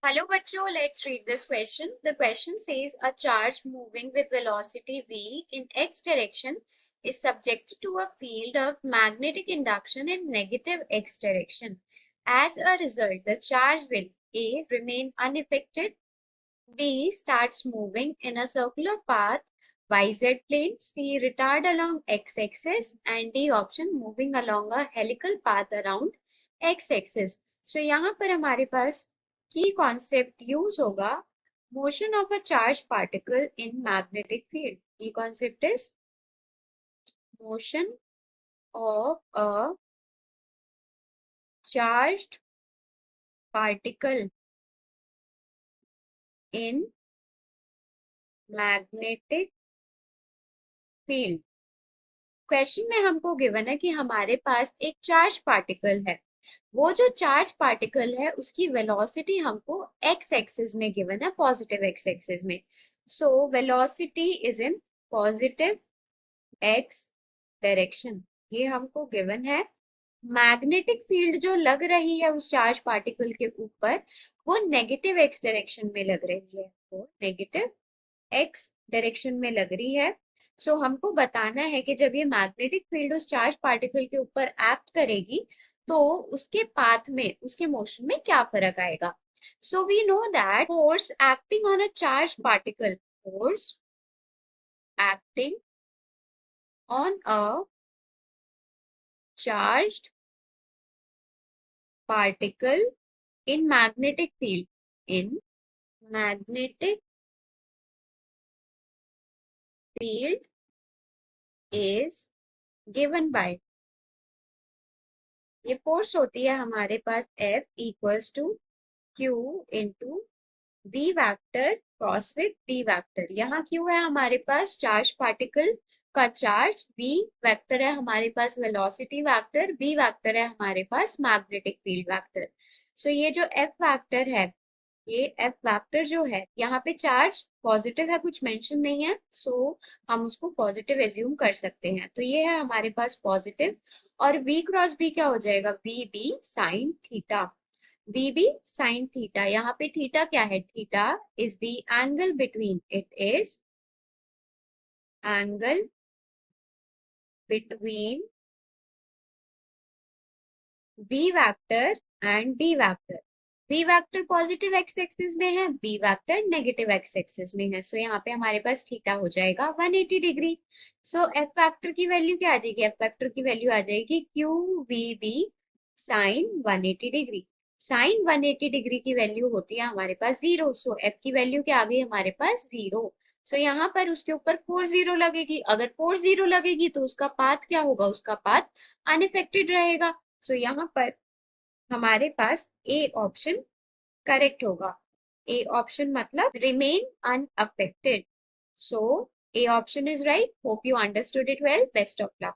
Hello bachcho, let's read this question. The question says a charge moving with velocity v in x direction is subjected to a field of magnetic induction in negative x direction. As a result, the charge will A remain unaffected, B starts moving in a circular path YZ plane, C retard along x-axis and D option moving along a helical path around x-axis. So यहाँ पर हमारे पास key concept use होगा motion of a charge particle in magnetic field. Key concept is motion of a charged particle in magnetic field. Question में हमको given है कि हमारे पास एक चार्ज पार्टिकल है. वो जो चार्ज पार्टिकल है उसकी वेलोसिटी हमको एक्स एक्सिस में गिवन है, पॉजिटिव एक्स एक्सिस में. So velocity is in positive x direction, ये हमको गिवन है. मैग्नेटिक फील्ड जो लग रही है उस चार्ज पार्टिकल के ऊपर वो नेगेटिव एक्स डायरेक्शन में लग रही है, वो नेगेटिव एक्स डायरेक्शन में लग रही है. सो हमको बताना है कि जब ये मैग्नेटिक फील्ड उस चार्ज पार्टिकल के ऊपर एक्ट करेगी तो उसके पाथ में, उसके मोशन में क्या फर्क आएगा. So we know that force acting on a charge particle, force acting on a charged particle in magnetic field, in magnetic field is given by, ये फोर्स होती है हमारे पास F equals to Q into B vector cross with B vector. यहाँ Q है हमारे पास charge particle का चार्ज, B वेक्टर है हमारे पास वेलोसिटी वेक्टर, B वेक्टर है हमारे पास मैग्नेटिक फील्ड वेक्टर. सो ये जो F वेक्टर है, ये एफ वेक्टर जो है यहाँ पे चार्ज पॉजिटिव है, कुछ मेंशन नहीं है, सो हम उसको पॉजिटिव एज्यूम कर सकते हैं. तो ये है हमारे पास पॉजिटिव. और v क्रॉस b क्या हो जाएगा, B B sine theta, B B sine theta. यहाँ पे थीटा क्या है, theta is the angle between, it is angle between v vector and d vector. v vector positive x axis में है, b vector negative x axis में है. सो यहाँ पे हमारे पास थीटा हो जाएगा 180 डिग्री. सो f वेक्टर की वैल्यू क्या आ जाएगी, f वेक्टर की वैल्यू आ जाएगी Q V B sine 180 degree. Sine 180 degree की वैल्यू होती है हमारे पास 0. सो f की वैल्यू क्या आ गई हमारे पास 0. सो यहाँ पर उसके ऊपर 40 लगेगी. अगर 40 लगेगी तो उसका पाथ क्या होगा, उसका पाथ अनइफेक्टेड रहेगा. सो यहाँ पर हमारे पास ए ऑप्शन करेक्ट होगा. ए ऑप्शन मतलब remain unaffected. So A option is right. Hope you understood it well. Best of luck.